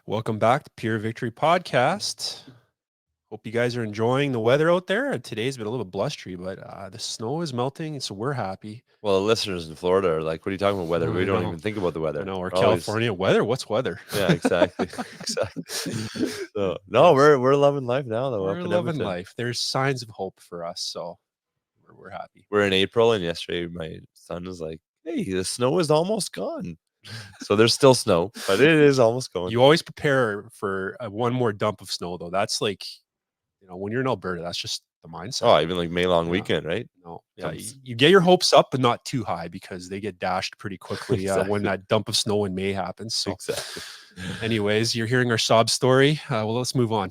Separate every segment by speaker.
Speaker 1: Welcome back to Pure Victory Podcast. Hope you guys are enjoying the weather out there. Today's been a little bit blustery, but the snow is melting, so we're happy.
Speaker 2: Well, the listeners in Florida are like, "What are you talking about weather? We
Speaker 1: I
Speaker 2: don't
Speaker 1: know.
Speaker 2: even think about the
Speaker 1: I
Speaker 2: weather."
Speaker 1: know. Or
Speaker 2: We're always,
Speaker 1: California weather. What's weather?
Speaker 2: yeah, exactly, exactly. So no,
Speaker 1: Yes,
Speaker 2: we're loving life now though
Speaker 1: we're
Speaker 2: up in
Speaker 1: loving
Speaker 2: Edmonton.
Speaker 1: life. There's signs of hope for us, so we're happy.
Speaker 2: We're in April, and yesterday my son was like, "Hey, the snow is almost gone." So there's still snow, but it is almost gone.
Speaker 1: You always prepare for one more dump of snow, though. That's like, when you're in Alberta, that's just the mindset.
Speaker 2: Oh, even like May long
Speaker 1: Yeah.
Speaker 2: weekend, right?
Speaker 1: No, yeah,
Speaker 2: Comes
Speaker 1: you get your hopes up, but not too high because they get dashed pretty quickly when
Speaker 2: exactly,
Speaker 1: that dump of snow in May happens. So,
Speaker 2: exactly.
Speaker 1: anyways, you're hearing our sob story. Well, let's move on.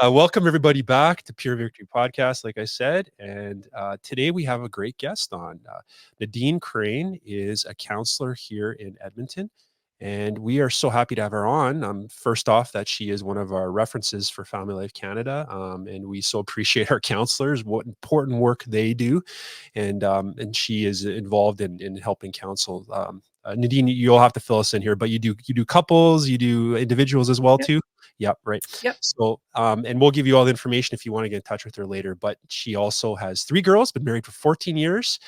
Speaker 1: Welcome everybody back to Pure Victory Podcast, like I said, and today we have a great guest on. Nadine Crain is a counselor here in Edmonton. And we are so happy to have her on. First off, that she is one of our references for Family Life Canada, and we so appreciate our counselors, what important work they do, and she is involved in helping counsel. Nadine, you'll have to fill us in here, but you do couples, you do individuals as well
Speaker 3: Yep.
Speaker 1: too. Yep, right.
Speaker 3: Yep.
Speaker 1: So, and we'll give you all the information if you want to get in touch with her later. But she also has 3 girls, been married for 14 years.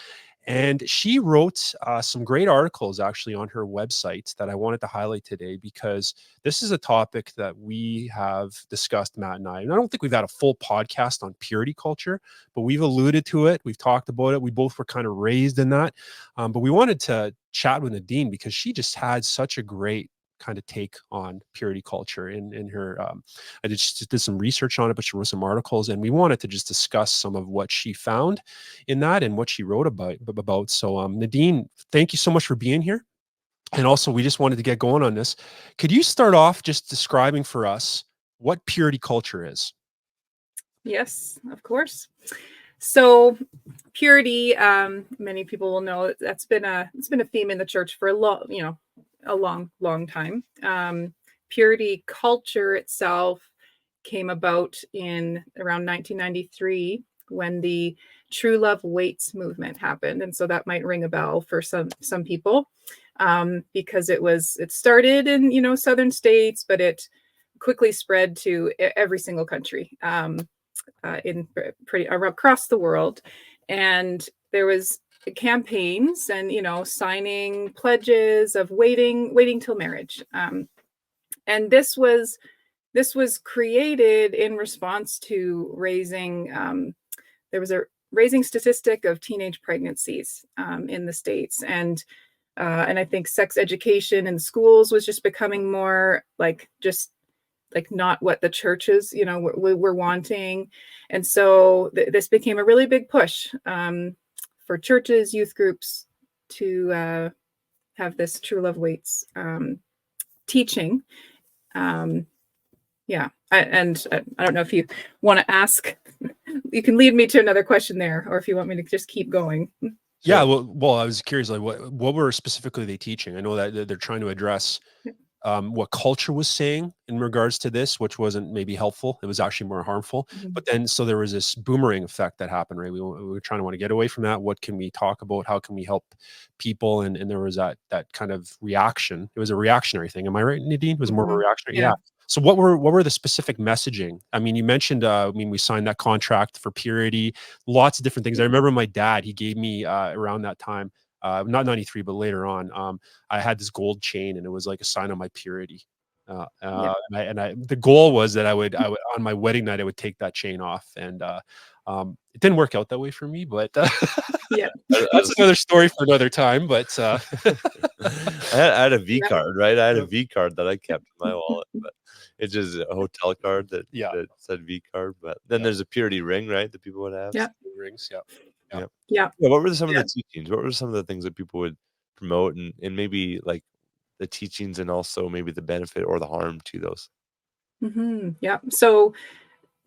Speaker 1: And she wrote some great articles actually on her website that I wanted to highlight today because this is a topic that we have discussed, Matt and I. And I don't think we've had a full podcast on purity culture, but we've alluded to it. We've talked about it. We both were kind of raised in that. But we wanted to chat with Nadine because she just had such a great kind of take on purity culture in her I just did some research on it, but she wrote some articles, and we wanted to just discuss some of what she found in that and what she wrote about. So Nadine, thank you so much for being here. And also, we just wanted to get going on this. Could you start off just describing for us what purity culture is?
Speaker 3: Yes, of course. So purity, many people will know it's been a theme in the church for a long time. Purity culture itself came about in around 1993 when the True Love Waits movement happened, and so that might ring a bell for some people because it started in southern states, but it quickly spread to every single country. In pretty across the world, and there was campaigns and signing pledges of waiting till marriage, and this was created in response to raising. There was a raising statistic of teenage pregnancies in the States, and I think sex education in schools was just becoming more like not what the churches were wanting, and so this became a really big push for churches, youth groups to have this True Love Waits teaching. Yeah, I don't know if you want to ask. You can lead me to another question there, or if you want me to just keep going.
Speaker 1: Yeah, well, I was curious, like what were specifically they teaching? I know that they're trying to address what culture was saying in regards to this, which wasn't maybe helpful. It was actually more harmful.
Speaker 3: Mhm.
Speaker 1: But then, so there was this boomerang effect that happened, right? We were trying to want to get away from that. What can we talk about? How can we help people? And there was that kind of reaction. It was a reactionary thing. Am I right, Nadine? It was more of a reactionary.
Speaker 3: Yeah.
Speaker 1: Yeah. So what were the specific messaging? I mean, you mentioned, we signed that contract for purity, lots of different things. I remember my dad, he gave me around that time, not 93, but later on, I had this gold chain and it was like a sign of my purity.
Speaker 3: Yeah.
Speaker 1: The goal was that I would on my wedding night, I would take that chain off, and it didn't work out that way for me, but
Speaker 3: Yeah.
Speaker 1: that's another story for another time. But
Speaker 2: I had a V
Speaker 3: Yeah.
Speaker 2: card, right? I had a V card that I kept in my wallet, but it's just a hotel card that said V card. But then there's a purity ring, right? That people would have.
Speaker 3: Yeah.
Speaker 1: Rings,
Speaker 2: Yeah.
Speaker 3: Yeah.
Speaker 2: What were some of the teachings? What were some of the things that people would promote, and maybe like the teachings, and also maybe the benefit or the harm to those?
Speaker 3: Mm-hmm. Yeah. So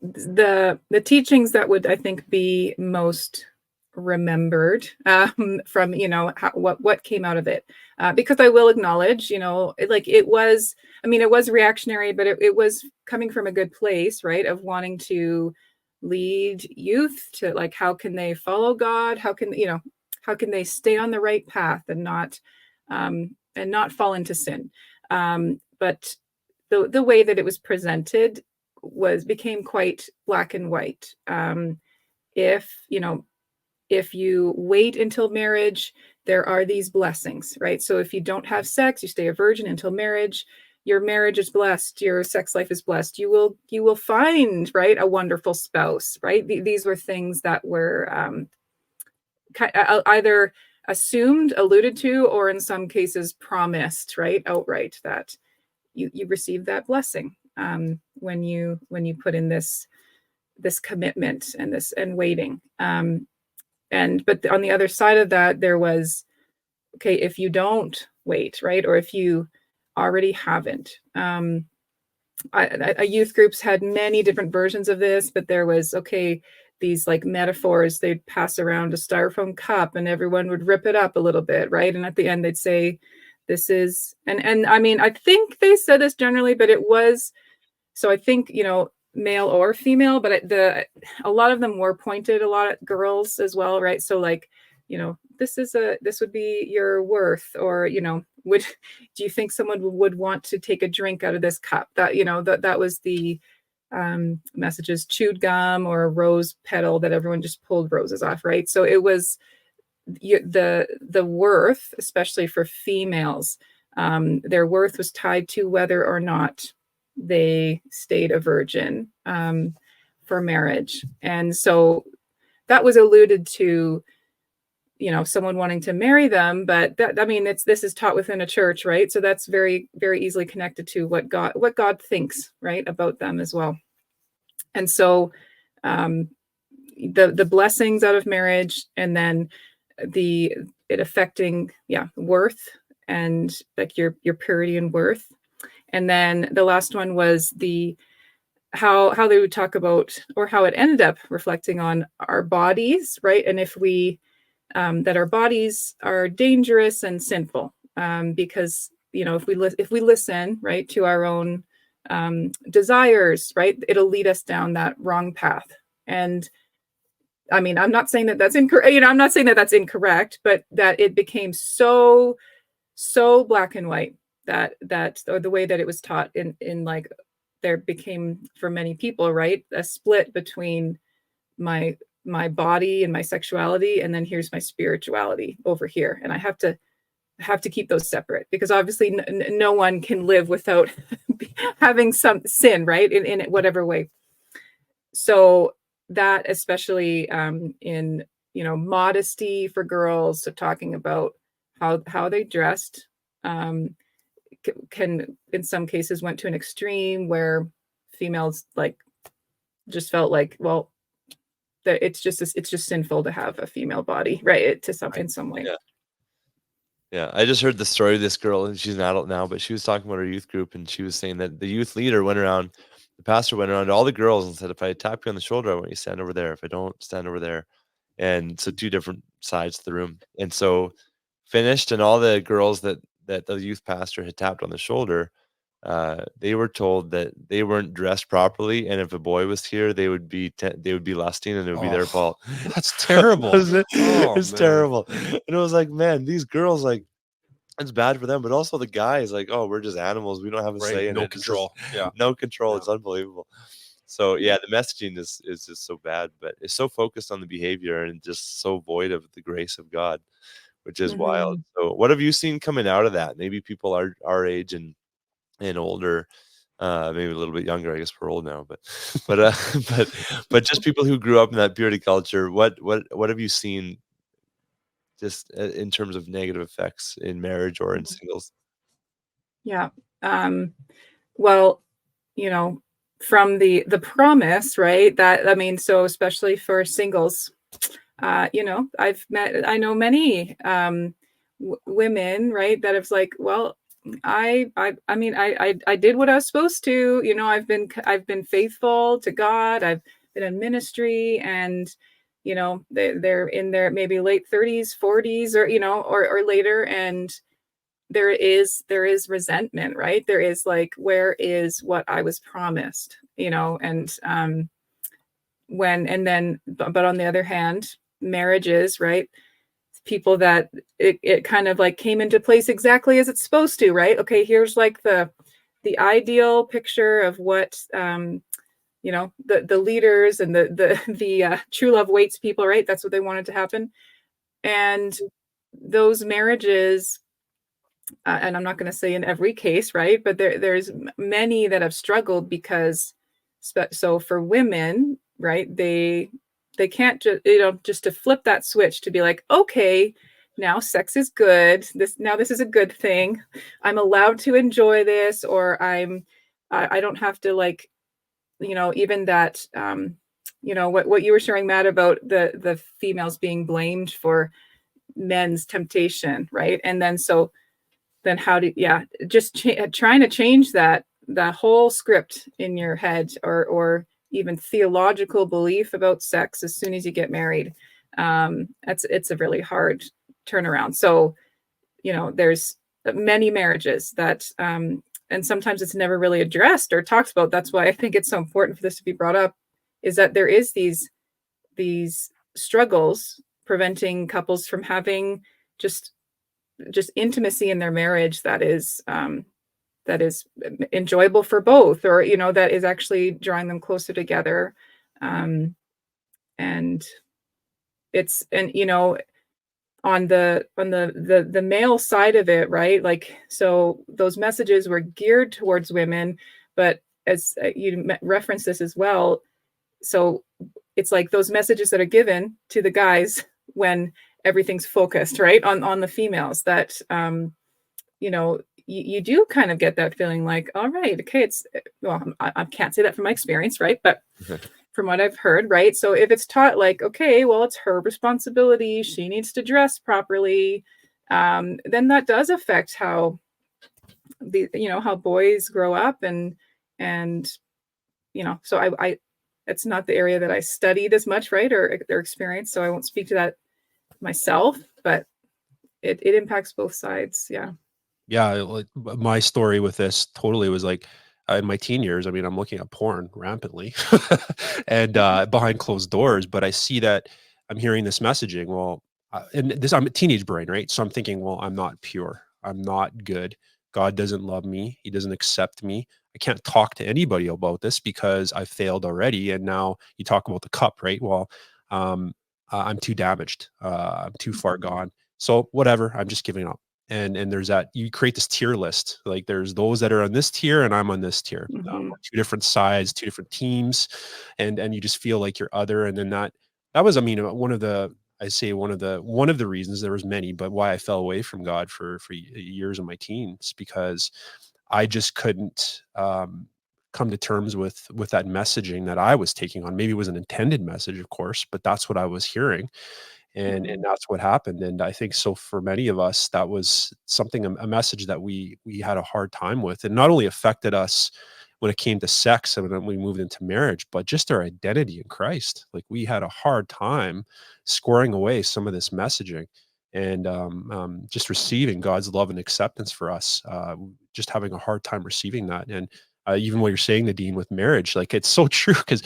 Speaker 3: the teachings that would, I think, be most remembered from what came out of it, because I will acknowledge, it was reactionary, but it was coming from a good place, right, of wanting to lead youth to, like, how can they follow God, how can they stay on the right path and not fall into sin, but the way that it was presented became quite black and white. If you wait until marriage, there are these blessings, right? So if you don't have sex, you stay a virgin until marriage, your marriage is blessed, your sex life is blessed, you will find, right, a wonderful spouse, right? These were things that were either assumed, alluded to, or in some cases promised, right, outright, that you receive that blessing when you put in this commitment and waiting. But on the other side of that, there was, okay, if you don't wait, right, or if you already haven't. Youth groups had many different versions of this, but there was, okay, these like metaphors, they'd pass around a styrofoam cup and everyone would rip it up a little bit, right? And at the end they'd say, this is, and I mean, I think they said this generally, but it was, so I think, male or female, but a lot of them were pointed, a lot of girls as well, right? So like, this would be your worth, or, do you think someone would want to take a drink out of this cup? That was the messages, chewed gum or a rose petal that everyone just pulled roses off, right? So it was the worth, especially for females, their worth was tied to whether or not they stayed a virgin for marriage. And so that was alluded to, someone wanting to marry them, but this is taught within a church, right? So that's very, very easily connected to what God thinks, right, about them as well. And so the blessings out of marriage, and then it affecting worth, and like your purity and worth. And then the last one was how they would talk about, or how it ended up reflecting on our bodies, right? And if we that our bodies are dangerous and sinful, because if we listen, right, to our own desires, right, it'll lead us down that wrong path. And I mean, I'm not saying that that's incorrect. I'm not saying that that's incorrect, but that it became so black and white that or the way that it was taught in like, there became, for many people, right, a split between my body and my sexuality, and then here's my spirituality over here, and I have to keep those separate, because obviously no one can live without having some sin, right, in whatever way. So that, especially in modesty for girls, so talking about how they dressed, can in some cases went to an extreme where females like just felt like, well, that it's just sinful to have a female body, right, in some way.
Speaker 2: Yeah, I just heard the story of this girl, and she's an adult now, but she was talking about her youth group, and she was saying that the youth leader the pastor went around to all the girls and said, if I tap you on the shoulder, I want you to stand over there. If I don't, stand over there. And so two different sides to the room. And so finished, and all the girls that the youth pastor had tapped on the shoulder, they were told that they weren't dressed properly, and if a boy was here, they would be lusting, and it would be their fault.
Speaker 1: That's terrible.
Speaker 2: It's terrible. And it was like, man, these girls, like, it's bad for them, but also the guys, like, oh, we're just animals, we don't have a say in it.
Speaker 1: No control.
Speaker 2: No control. It's unbelievable. So yeah, the messaging is just so bad, but it's so focused on the behavior and just so void of the grace of God, which is wild. So what have you seen coming out of that? Maybe people are our age and older, maybe a little bit younger. I guess we're old now, but just people who grew up in that purity culture. What have you seen, just in terms of negative effects in marriage or in singles?
Speaker 3: Yeah. Well, from the promise, right? So especially for singles, I know many women, right, that have like, well, I did what I was supposed to, I've been faithful to God. I've been in ministry, and they're in their maybe late 30s, 40s, or later, and there is resentment, right? There is like, where is what I was promised, and but on the other hand, marriages, right? People that it kind of like came into place exactly as it's supposed to, right? Okay, here's like the the ideal picture of what you know, the leaders and the true love waits people, right? That's what they wanted to happen. And those marriages, and I'm not going to say in every case, right? But there's many that have struggled because, so for women, right? They can't just, you know, just to flip that switch to be like, okay, now sex is good. This is a good thing. I'm allowed to enjoy this, or I don't have to, like, you know, even that, you know, what you were sharing, Matt, about the females being blamed for men's temptation, right? And then then how do, yeah, just trying to change that whole script in your head, or even theological belief about sex as soon as you get married. It's a really hard turnaround. So, you know, there's many marriages that, and sometimes it's never really addressed or talked about. That's why I think it's so important for this to be brought up, is that there is these struggles preventing couples from having just intimacy in their marriage that is enjoyable for both, or, you know, that is actually drawing them closer together. And you know, on the male side of it, right? Like, so those messages were geared towards women, but as you referenced this as well, so it's like those messages that are given to the guys when everything's focused, right, on the females, that you know, you do kind of get that feeling like, all right, okay, it's, well, I can't say that from my experience, right, but from what I've heard, right? So if it's taught like, okay, well, it's her responsibility, she needs to dress properly, then that does affect how you know, how boys grow up, and you know, so I it's not the area that I studied as much, right, or experienced, so I won't speak to that myself, but it impacts both sides. Yeah.
Speaker 1: Yeah, like my story with this totally was like, in my teen years, I mean, I'm looking at porn rampantly and behind closed doors, but I see that I'm hearing this messaging. Well, and this, I'm a teenage brain, right? So I'm thinking, well, I'm not pure. I'm not good. God doesn't love me. He doesn't accept me. I can't talk to anybody about this because I failed already. And now you talk about the cup, right? Well, I'm too damaged. I'm too far gone. So whatever, I'm just giving up. And there's that, you create this tier list. Like there's those that are on this tier and I'm on this tier. Two different sides, two different teams, and you just feel like you're other. And then that was, I mean, one of the reasons, there was many, but why I fell away from God for years of my teens, because I just couldn't come to terms with that messaging that I was taking on. Maybe it was an intended message, of course, but that's what I was hearing. And that's what happened. And I think so for many of us, that was something, a message that we had a hard time with. And not only affected us when it came to sex and when we moved into marriage, but just our identity in Christ. Like we had a hard time squaring away some of this messaging, and just receiving God's love and acceptance for us, just having a hard time receiving that. And even what you're saying, Nadine, with marriage, like it's so true, because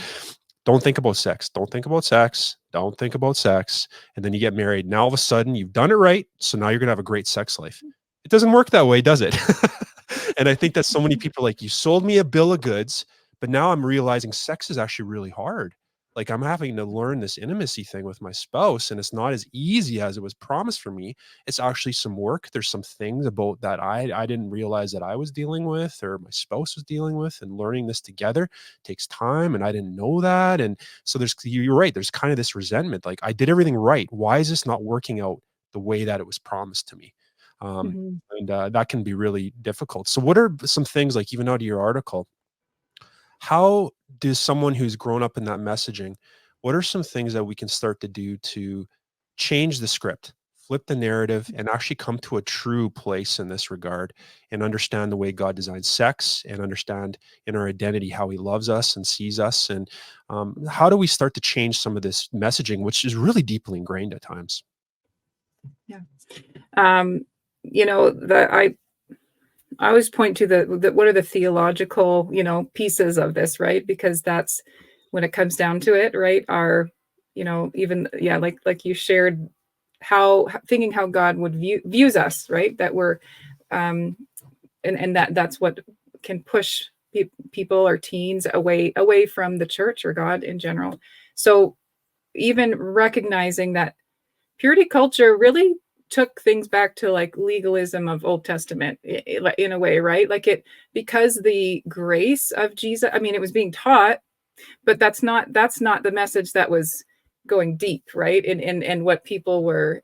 Speaker 1: don't think about sex. Don't think about sex. Don't think about sex. And then you get married. Now all of a sudden you've done it right. So now you're going to have a great sex life. It doesn't work that way, does it? And I think that so many people, like, you sold me a bill of goods, but now I'm realizing sex is actually really hard. Like I'm having to learn this intimacy thing with my spouse, and it's not as easy as it was promised for me. It's actually some work. There's some things about that I didn't realize that I was dealing with, or my spouse was dealing with, and learning this together takes time. And I didn't know that. And so you're right. There's kind of this resentment. Like I did everything right. Why is this not working out the way that it was promised to me? And that can be really difficult. So what are some things, like even out of your article, how does someone who's grown up in that messaging, what are some things that we can start to do to change the script, flip the narrative, and actually come to a true place in this regard, and understand the way God designed sex, and understand in our identity how he loves us and sees us? And how do we start to change some of this messaging, which is really deeply ingrained at times?
Speaker 3: Yeah. You know, I always point to the what are the theological, you know, pieces of this, right? Because that's when it comes down to it, right? Our, you know, even, yeah, like you shared, how thinking how God would views us, right? That we're and that's what can push people or teens away from the church or God in general. So even recognizing that purity culture really took things back to like legalism of Old Testament in a way, right? Like it, because the grace of Jesus, I mean, it was being taught, but that's not the message that was going deep, right? And what people were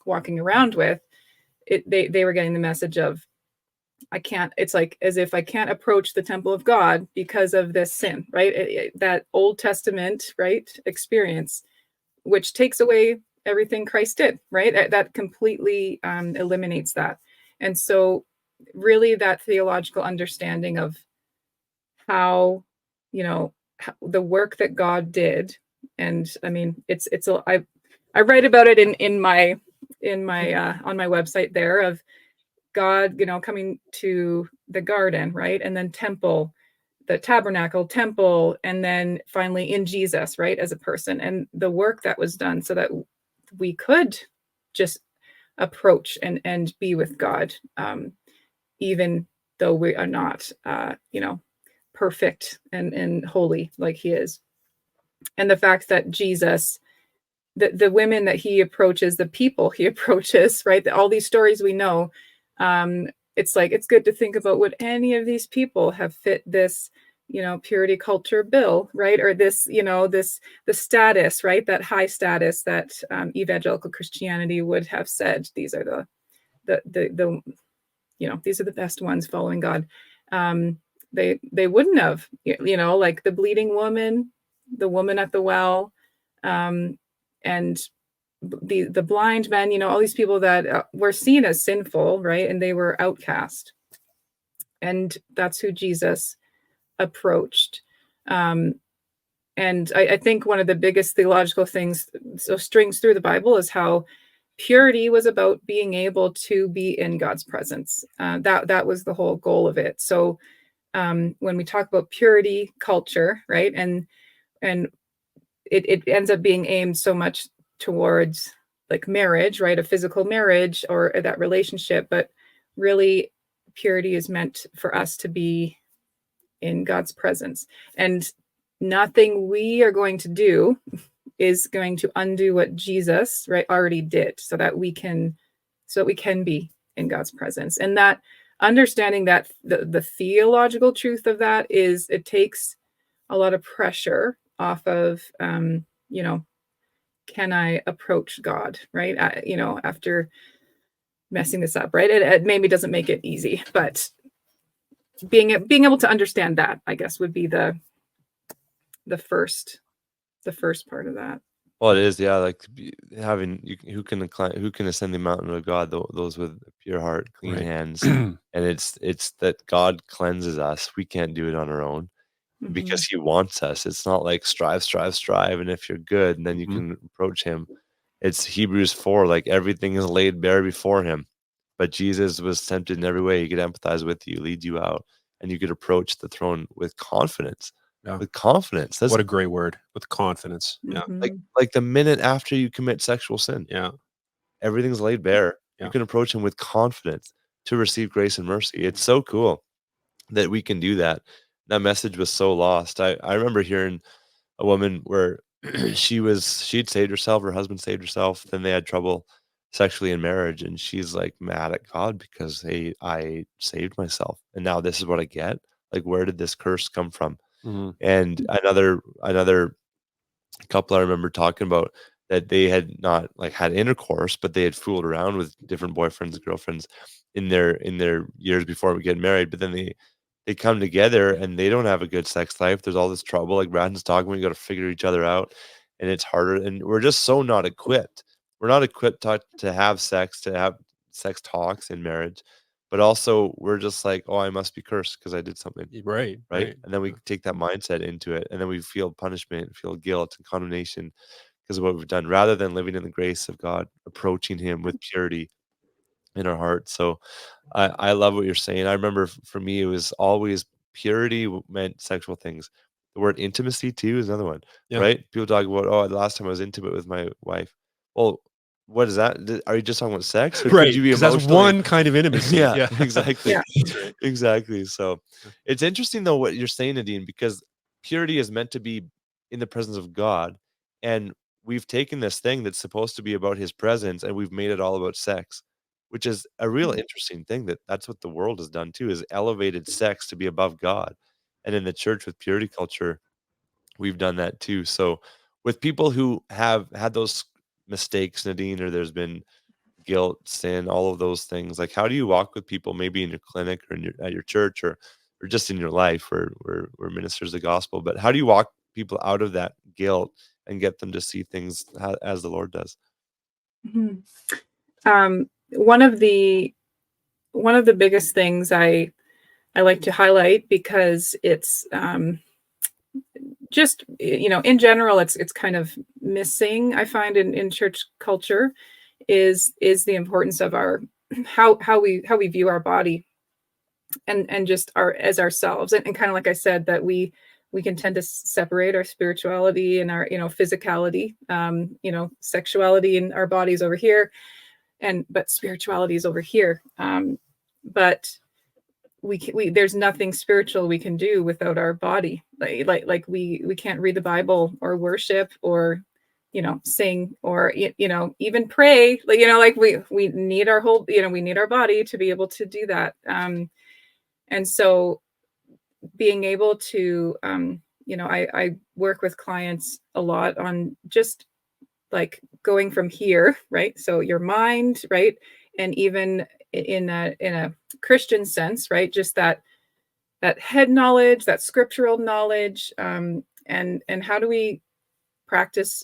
Speaker 3: walking around with. They were getting the message of, I can't, it's like as if I can't approach the temple of God because of this sin, right? That Old Testament, right, experience, which takes away everything Christ did, right? That completely eliminates that. And so really that theological understanding of how, the work that God did. And I mean, I write about it in my on my website there, of God, coming to the garden, right? And then temple, the tabernacle, temple, and then finally in Jesus, right, as a person, and the work that was done so that we could just approach and be with God, even though we are not, perfect and holy like he is. And the fact that Jesus, the women that he approaches, the people he approaches, right? All these stories we know, it's like, it's good to think about, would any of these people have fit this, purity culture bill, right? Or this, the status, right? That high status that evangelical Christianity would have said, these are the these are the best ones following God. They wouldn't have, like the bleeding woman, the woman at the well, and the blind men, all these people that were seen as sinful, right? And they were outcast. And that's who Jesus approached. And I think one of the biggest theological things, so strings through the Bible, is how purity was about being able to be in God's presence. That was the whole goal of it. So when we talk about purity culture, right, and it ends up being aimed so much towards like marriage, right, a physical marriage or that relationship, but really purity is meant for us to be in God's presence, and nothing we are going to do is going to undo what Jesus, right, already did, so that we can be in God's presence. And that understanding that the theological truth of that is, it takes a lot of pressure off of, can I approach God, right? After messing this up, right? It maybe doesn't make it easy, but being able to understand that, I guess, would be the first part of that.
Speaker 2: Well, it is, yeah. Like having who can ascend the mountain of God? Those with a pure heart, clean
Speaker 1: Right.
Speaker 2: hands, and it's that God cleanses us. We can't do it on our own because He wants us. It's not like strive, and if you're good, then you can approach Him. It's Hebrews 4, like everything is laid bare before Him. But Jesus was tempted in every way. He could empathize with you, lead you out, and you could approach the throne with confidence.
Speaker 1: Yeah.
Speaker 2: With confidence. That's
Speaker 1: what a great word, with confidence. Yeah.
Speaker 2: like the minute after you commit sexual sin.
Speaker 1: Yeah.
Speaker 2: Everything's laid bare.
Speaker 1: Yeah.
Speaker 2: You can approach Him with confidence to receive grace and mercy. It's so cool that we can do that. That message was so lost. I remember hearing a woman where she'd saved herself, her husband saved herself, then they had trouble sexually in marriage, and she's like mad at God because, hey, I saved myself and now this is what I get. Like, where did this curse come from? And another couple I remember talking about that they had not like had intercourse, but they had fooled around with different boyfriends and girlfriends in their years before we get married. But then they come together and they don't have a good sex life. There's all this trouble, like Braden's talking. We got to figure each other out, and it's harder. And we're just so not equipped. We're not equipped to have sex talks in marriage, but also we're just like, oh, I must be cursed because I did something.
Speaker 1: Right.
Speaker 2: And then we take that mindset into it, and then we feel punishment, feel guilt and condemnation because of what we've done, rather than living in the grace of God, approaching Him with purity in our hearts. So I love what you're saying. I remember for me, it was always purity meant sexual things. The word intimacy too is another one,
Speaker 1: Yeah.
Speaker 2: right? People talk about, oh, the last time I was intimate with my wife. Well, what is that? Are you just talking about sex, or
Speaker 1: Right,
Speaker 2: could you be
Speaker 1: because that's
Speaker 2: emotionally?
Speaker 1: one kind of intimacy.
Speaker 2: Yeah, exactly.
Speaker 3: Yeah.
Speaker 1: That's right.
Speaker 2: Exactly. So it's interesting though what you're saying, Nadine, because purity is meant to be in the presence of God, and we've taken this thing that's supposed to be about His presence, and we've made it all about sex, which is a real interesting thing. That's what the world has done too, is elevated sex to be above God, and in the church with purity culture, we've done that too. So with people who have had those mistakes, Nadine, or there's been guilt, sin, all of those things. Like, how do you walk with people, maybe in your clinic or at your church, or just in your life where ministers the gospel? But how do you walk people out of that guilt and get them to see things as the Lord does?
Speaker 3: Mhm. One of the biggest things I like to highlight, because it's just, in general, it's kind of missing, I find, in church culture, is the importance of our how we view our body, and just as ourselves, and kind of like I said, that we can tend to separate our spirituality and our physicality, sexuality in our bodies over here, but spirituality is over here. But there's nothing spiritual we can do without our body. Like we can't read the Bible or worship or sing or even pray. Like we need our whole, we need our body to be able to do that. And so being able to I work with clients a lot on just like going from here, right? So your mind, right? And even in a Christian sense, right? Just that head knowledge, that scriptural knowledge, and how do we practice,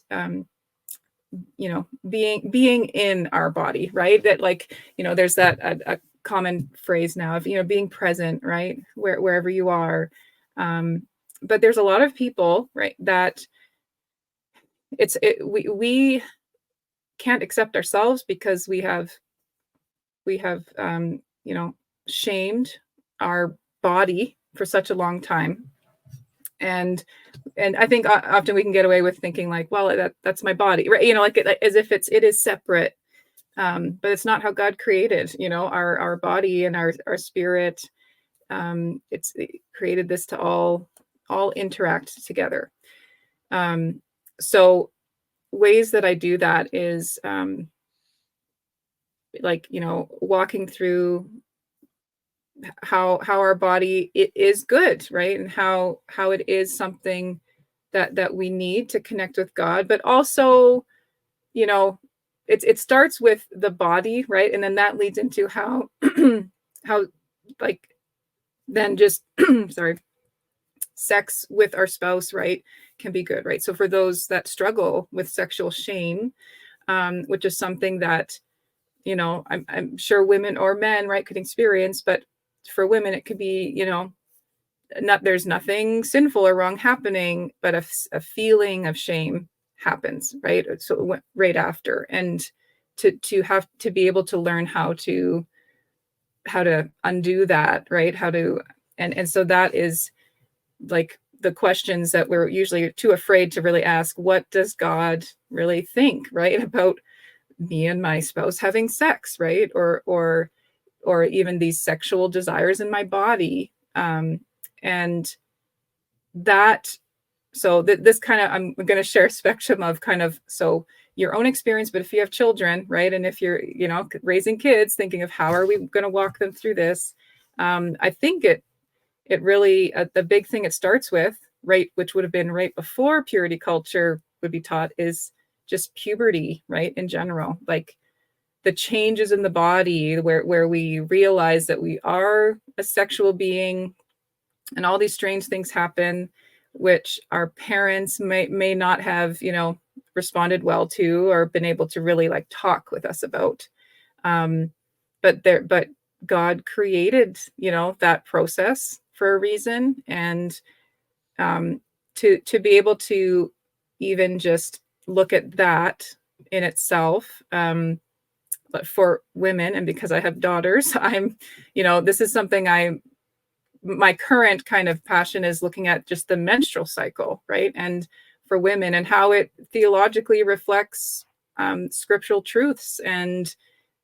Speaker 3: being in our body, right? That, like, there's that a common phrase now of being present, right? Wherever you are. But there's a lot of people, right, that we can't accept ourselves because we have shamed our body for such a long time. And I think often we can get away with thinking like, well, that's my body, right? Like as if it is separate. But it's not how God created, our body and our spirit. It created this to all interact together. So ways that I do that is, like, walking through how our body, it is good, right? And how it is something that we need to connect with God, but also, it starts with the body, right? And then that leads into how how, like, then just sorry, sex with our spouse, right, can be good, right? So for those that struggle with sexual shame, which is something that I'm sure women or men, right, could experience, but for women it could be, there's nothing sinful or wrong happening, but a feeling of shame happens, right? So right after, and to have to be able to learn how to undo that, right? And so that is like the questions that we're usually too afraid to really ask. What does God really think, right, about me and my spouse having sex, right? Or even these sexual desires in my body. And that, so this kind of, I'm going to share a spectrum of kind of, so your own experience, but if you have children, right? And if you're, raising kids, thinking of how are we going to walk them through this? I think it really, the big thing it starts with, right, which would have been right before purity culture would be taught, is just puberty, right? In general, like the changes in the body where we realize that we are a sexual being, and all these strange things happen, which our parents may not have, responded well to, or been able to really like talk with us about. But God created, that process for a reason. And to be able to even just look at that in itself, but for women, and because I have daughters, I'm, this is something my current kind of passion is looking at just the menstrual cycle, right? And for women, and how it theologically reflects scriptural truths. And,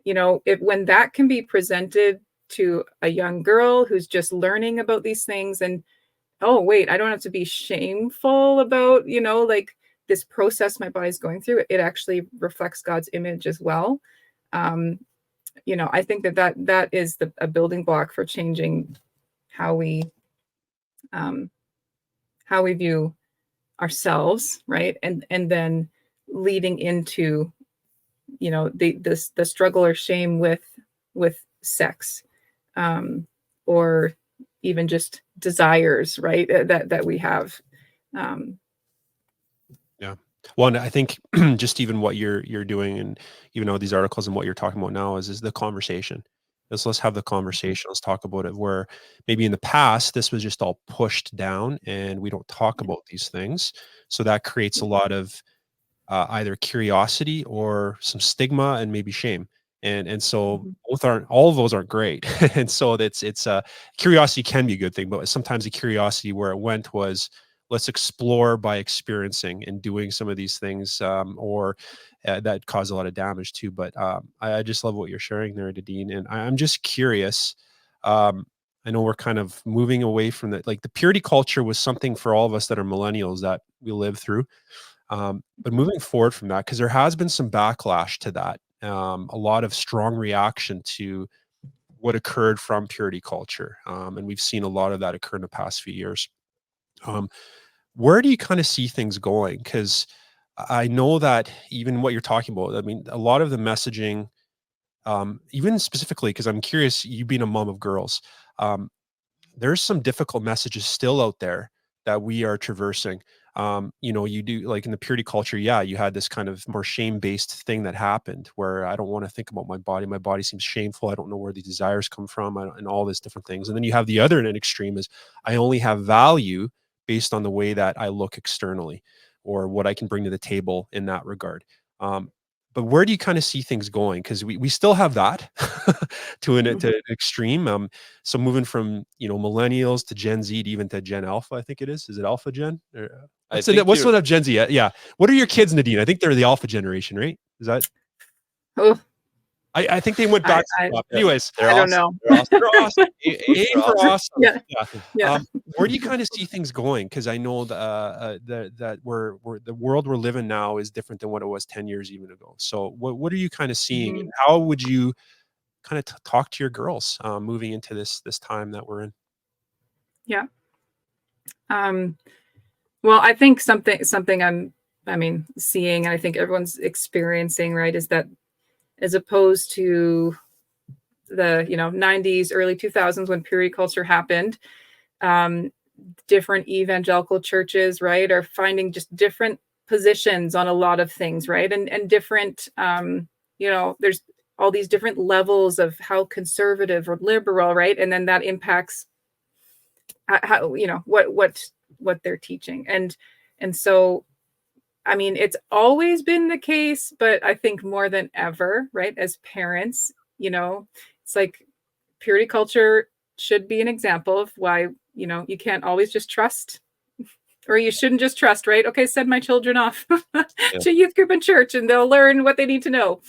Speaker 3: when that can be presented to a young girl who's just learning about these things, and, oh, wait, I don't have to be shameful about, like this process my body's going through. It actually reflects God's image as well. I think that is a building block for changing how we view ourselves, right? And then leading into, the struggle or shame with sex, or even just desires, right? That we have.
Speaker 1: Yeah. Well, and I think just even what you're doing, and these articles and what you're talking about now is the conversation. Let's have the conversation. Let's talk about it. Where maybe in the past this was just all pushed down, and we don't talk about these things, so that creates a lot of either curiosity or some stigma and maybe shame. And so all of those aren't great. And so it's curiosity can be a good thing, but sometimes the curiosity where it went was, let's explore by experiencing and doing some of these things, or that cause a lot of damage too. But I just love what you're sharing there, Nadine. And I'm just curious. I know we're kind of moving away from that. Like the purity culture was something for all of us that are millennials that we lived through. But moving forward from that, because there has been some backlash to that, a lot of strong reaction to what occurred from purity culture. And we've seen a lot of that occur in the past few years. Where do you kind of see things going? Because I know that even what you're talking about, I mean, a lot of the messaging, even specifically, because I'm curious, you being a mom of girls, there's some difficult messages still out there that we are traversing. You do, like in the purity culture, yeah, you had this kind of more shame-based thing that happened where I don't want to think about my body. My body seems shameful. I don't know where the desires come from, and all these different things. And then you have the other end extreme is I only have value based on the way that I look externally or what I can bring to the table in that regard. But where do you kind of see things going? Because we still have that to an extreme. So moving from millennials to Gen Z to even to Gen Alpha, I think it is. Is it Alpha Gen? What's one of Gen Z? Yeah. What are your kids, Nadine? I think they're the Alpha generation, right? Is that?
Speaker 3: Oh,
Speaker 1: I think they went back. Anyways,
Speaker 3: I don't know.
Speaker 1: They're awesome. Aim for awesome.
Speaker 3: Yeah.
Speaker 1: Where do you kind of see things going? Because I know that we're the world we're living now is different than what it was 10 years even ago. So what are you kind of seeing, and how would you kind of talk to your girls moving into this time that we're in?
Speaker 3: Yeah. Well, I think something I'm seeing, and I think everyone's experiencing, right, is that as opposed to the 90s, early 2000s when purity culture happened, different evangelical churches, right, are finding just different positions on a lot of things, right, and different, there's all these different levels of how conservative or liberal, right, and then that impacts how what they're teaching, and so it's always been the case, but I think more than ever, right, as parents, it's like purity culture should be an example of why, you can't always just trust, or you shouldn't just trust, right? Okay, send my children off to youth group and church and they'll learn what they need to know.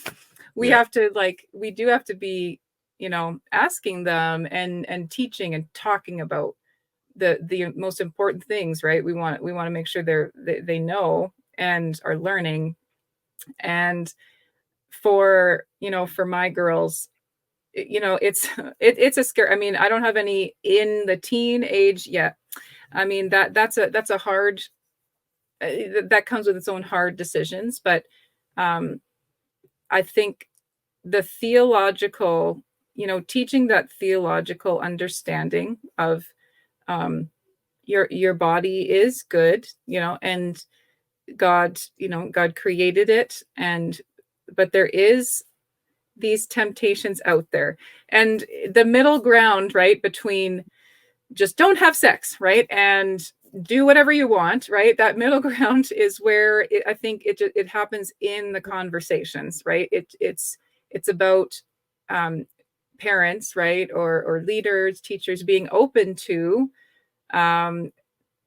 Speaker 3: We have to we do have to be, asking them and teaching and talking about the most important things, right? We want to make sure they know and are learning. And for my girls, it's a scare. I don't have any in the teen age yet. That's a hard, that comes with its own hard decisions. But I think the theological, teaching that theological understanding of your body is good, and God created it, but there is these temptations out there, and the middle ground, right, between just don't have sex, right, and do whatever you want, right, that middle ground is where I think it happens in the conversations, right. It's about parents, right, or leaders, teachers being open to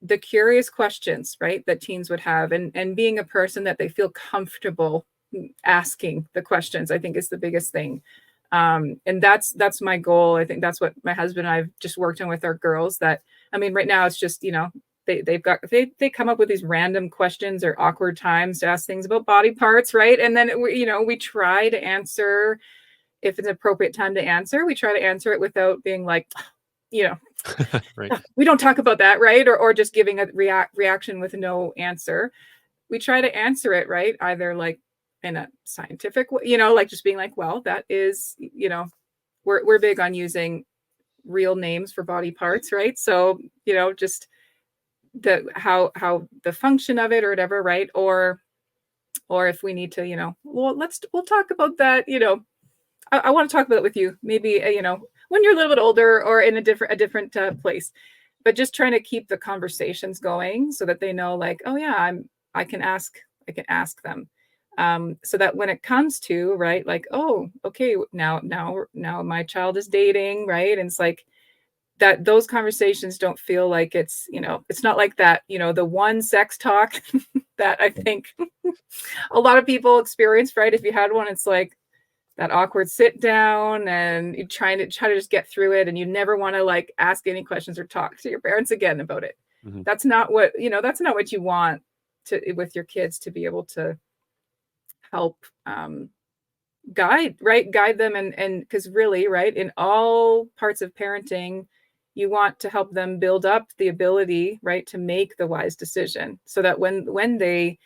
Speaker 3: the curious questions, right, that teens would have, and being a person that they feel comfortable asking the questions, I think, is the biggest thing. And that's my goal. I think that's what my husband and I've just worked on with our girls. That, I mean, right now it's just, they come up with these random questions or awkward times to ask things about body parts, right? And then we try to answer if it's an appropriate time to answer. We try to answer it without being like,
Speaker 1: Right.
Speaker 3: we don't talk about that, right? Or just giving a reaction with no answer. We try to answer it, right? Either like in a scientific way, like just being like, well, that is, we're big on using real names for body parts, right? So, just how the function of it or whatever, right? Or if we need to, we'll talk about that, I want to talk about it with you, maybe, when you're a little bit older or in a different place, but just trying to keep the conversations going so that they know, like, oh yeah, I can ask them. So that when it comes to, right, like, oh, okay, now my child is dating, right? And it's like that, those conversations don't feel like it's not like that, the one sex talk that I think a lot of people experience, right? If you had one, it's like that awkward sit down and you try to just get through it, and you never want to like ask any questions or talk to your parents again about it.
Speaker 1: Mm-hmm.
Speaker 3: That's not what you want with your kids, to be able to help guide them, and because really, right, in all parts of parenting, you want to help them build up the ability, right, to make the wise decision, so that when they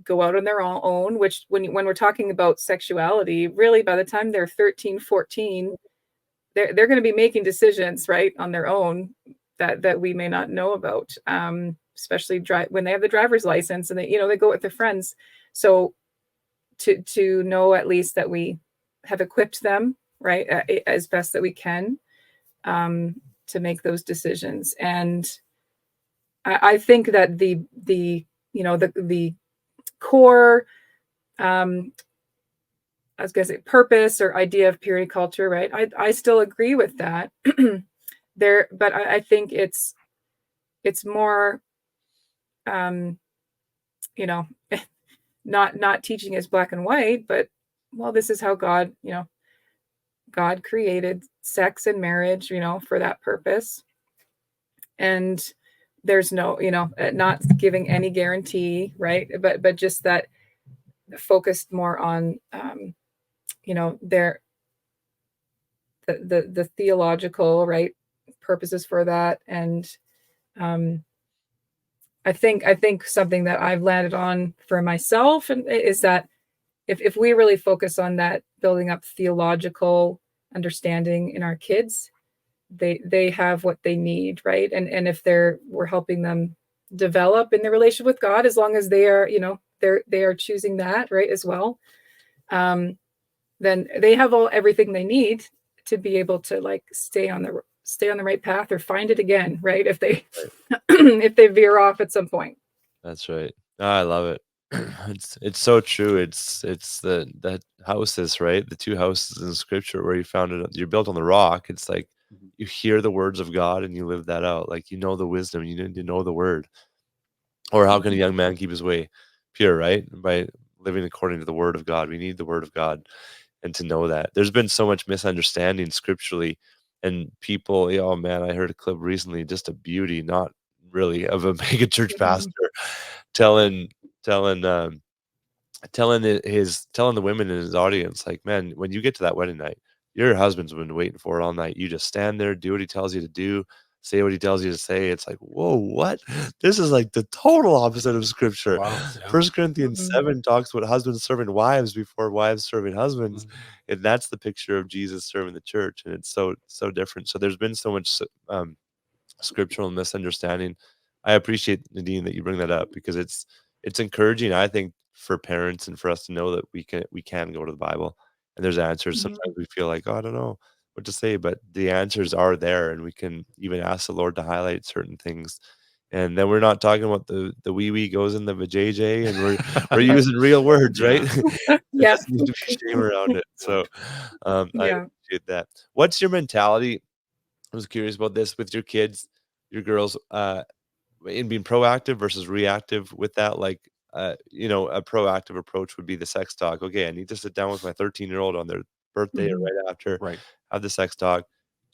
Speaker 3: go out on their own, which when we're talking about sexuality, really by the time they're 13, 14, they're going to be making decisions, right, on their own that we may not know about, especially when they have the driver's license and they go with their friends. So to know at least that we have equipped them, right, as best that we can, to make those decisions. And I think that the core, I was going to say, purpose or idea of purity culture, right? I still agree with that. But I think it's more, not teaching as black and white, but, well, this is how God created sex and marriage, for that purpose. And there's no, not giving any guarantee, right? But just that focused more on, the theological, right, purposes for that. And I think something that I've landed on for myself is that if we really focus on that, building up theological understanding in our kids, they have what they need, right? And if we're helping them develop in their relationship with God, as long as they are, they are choosing that, right, as well, then they have everything they need to be able to like stay on the right path, or find it again, right, if they if they veer off at some point.
Speaker 2: That's right. I love it. It's so true. It's the houses, right? The two houses in scripture where you found it, you're built on the rock. It's like you hear the words of God and you live that out. Like, the wisdom, you need to know the word. Or how can a young man keep his way pure, right? By living according to the word of God. We need the word of God, and to know that. There's been so much misunderstanding scripturally, and people, oh man, I heard a clip recently, just a beauty, not really, of a mega church pastor telling the women in his audience, like, man, when you get to that wedding night, your husband's been waiting for it all night. You just stand there, do what he tells you to do, say what he tells you to say. It's like, whoa, what? This is like the total opposite of scripture.
Speaker 1: Wow, yeah.
Speaker 2: 1 Corinthians 7 talks about husbands serving wives before wives serving husbands. And that's the picture of Jesus serving the church. And it's so different. So there's been so much scriptural misunderstanding. I appreciate, Nadine, that you bring that up, because it's encouraging, I think, for parents and for us to know that we can go to the Bible and there's answers. Sometimes we feel like, oh, I don't know what to say, but the answers are there, and we can even ask the Lord to highlight certain things. And then we're not talking about the wee goes in the vajayjay, and we're using real words, right?
Speaker 3: Yeah.
Speaker 2: There needs to be shame around it. So I
Speaker 3: Yeah.
Speaker 2: appreciate that. What's your mentality? I was curious about this with your kids, your girls, in being proactive versus reactive with that. Like, you know, a proactive approach would be the sex talk. Okay, I need to sit down with my 13-year-old on their birthday or right after,
Speaker 1: Right.
Speaker 2: have the sex talk,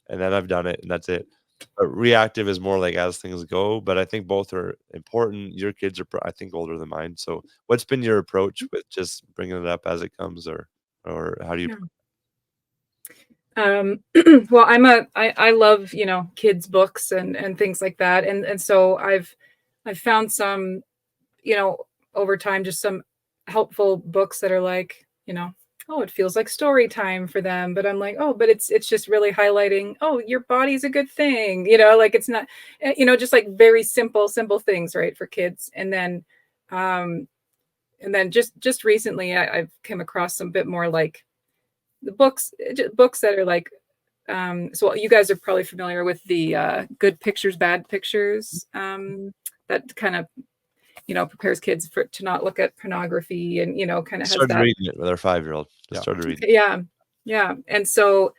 Speaker 2: and then I've done it, and that's it. But reactive is more like as things go. But I think both are important. Your kids are, I think, older than mine. So, what's been your approach with just bringing it up as it comes, or how do you?
Speaker 3: Yeah. Well, I love, you know, kids books and things like that. And so I've found some, you know, over time, just some helpful books that are like, you know, oh, it feels like story time for them. But I'm like, oh, but it's just really highlighting, oh, your body's a good thing, you know, like it's not, you know, just like very simple things, right, for kids. Um, and then just recently I've come across some bit more like the books that are like, so you guys are probably familiar with the Good Pictures, Bad Pictures, that kind of, you know, prepares kids to not look at pornography, and, you know, kind
Speaker 2: I
Speaker 3: of has
Speaker 2: started
Speaker 3: that.
Speaker 2: reading it with our 5-year-old.
Speaker 1: Yeah.
Speaker 2: Started reading.
Speaker 3: Yeah. Yeah. And so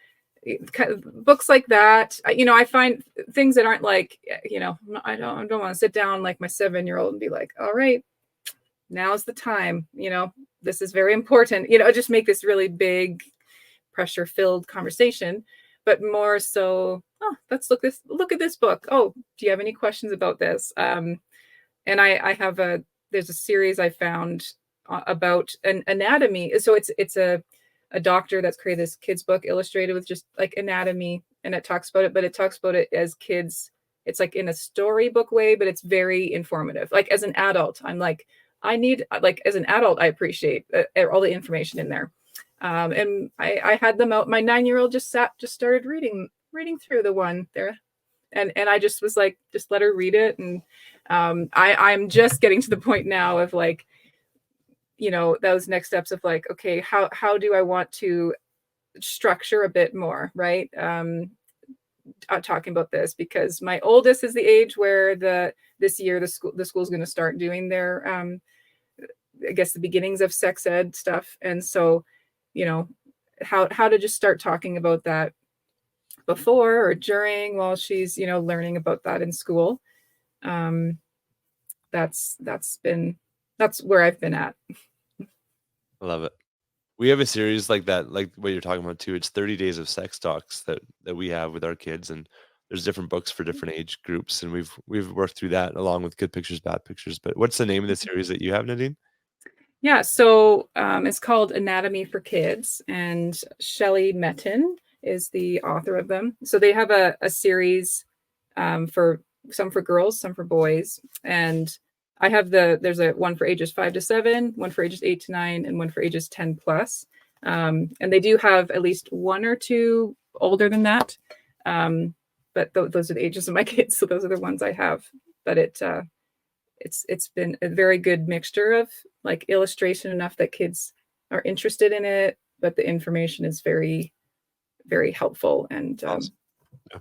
Speaker 3: kind of books like that, you know, I find things that aren't like, you know, I don't want to sit down like my 7-year-old and be like, all right, now's the time, you know, this is very important, you know, just make this really big pressure filled conversation, but more so, oh, let's look at this book. Oh, do you have any questions about this? And I have there's a series I found about an anatomy. So it's a doctor that's created this kids book illustrated with just like anatomy, and it talks about it, but it talks about it as kids. It's like in a storybook way, but it's very informative. Like as an adult, I'm like, I need, like as an adult, I appreciate all the information in there. And I had them out. My 9-year-old just started reading through the one there. And I just was like, just let her read it. And I'm just getting to the point now of like, you know, those next steps of like, okay, how do I want to structure a bit more, right? Talking about this, because my oldest is the age where this year the school's going to start doing their I guess the beginnings of sex ed stuff. And so, you know, how to just start talking about that before or during, while she's, you know, learning about that in school. That's where I've been at.
Speaker 2: I love it. We have a series like that, like what you're talking about too. It's 30 days of sex talks that we have with our kids, and there's different books for different age groups, and we've worked through that along with Good Pictures, Bad Pictures. But what's the name of the series that you have, Nadine?
Speaker 3: Yeah, so it's called Anatomy for Kids, and Shelley Metten is the author of them. So they have a series for some for girls, some for boys, and I have there's a one for ages 5 to 7, one for ages 8 to 9, and one for ages 10 plus. And they do have at least one or two older than that, but those are the ages of my kids, so those are the ones I have. But it's been a very good mixture of like illustration enough that kids are interested in it, but the information is very, very helpful. And
Speaker 2: Awesome.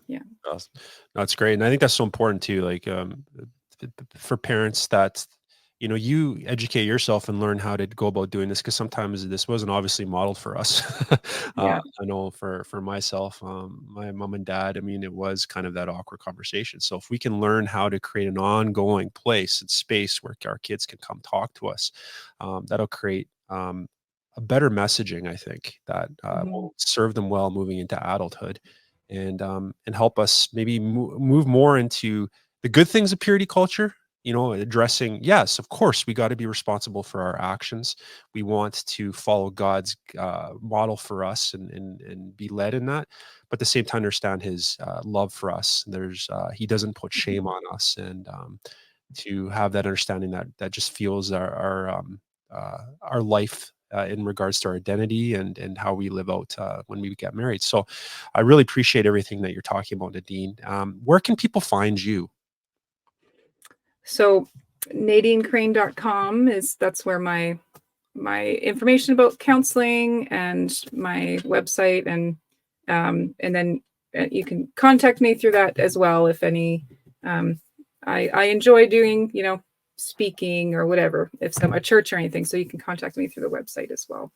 Speaker 3: yeah.
Speaker 2: Awesome.
Speaker 1: No, it's great. And I think that's so important too. Like for parents that, you know, you educate yourself and learn how to go about doing this, because sometimes this wasn't obviously modeled for us.
Speaker 3: Yeah.
Speaker 1: I know for myself, my mom and dad, I mean, it was kind of that awkward conversation. So if we can learn how to create an ongoing place and space where our kids can come talk to us, that'll create a better messaging, I think, that will serve them well moving into adulthood, and help us maybe move more into the good things of purity culture. You know, addressing, yes, of course, we got to be responsible for our actions. We want to follow God's model for us and be led in that, but at the same time, understand His love for us. He doesn't put shame on us, and to have that understanding that just fuels our life in regards to our identity and how we live out when we get married. So, I really appreciate everything that you're talking about, Nadine. Where can people find you?
Speaker 3: So NadineCrain.com that's where my information about counseling and my website, and then you can contact me through that as well. If any, I enjoy doing, you know, speaking or whatever, if some a church or anything. So you can contact me through the website as well.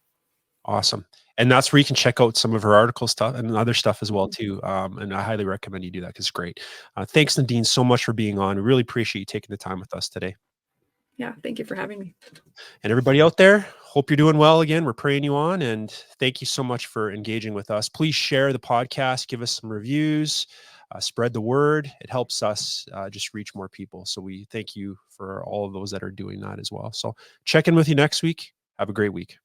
Speaker 1: Awesome. And that's where you can check out some of her article stuff and other stuff as well too. And I highly recommend you do that because it's great. Thanks, Nadine, so much for being on. We really appreciate you taking the time with us today.
Speaker 3: Yeah, thank you for having me.
Speaker 1: And everybody out there, hope you're doing well. Again, we're praying you on, and thank you so much for engaging with us. Please share the podcast, give us some reviews, spread the word. It helps us just reach more people. So we thank you for all of those that are doing that as well. So check in with you next week. Have a great week.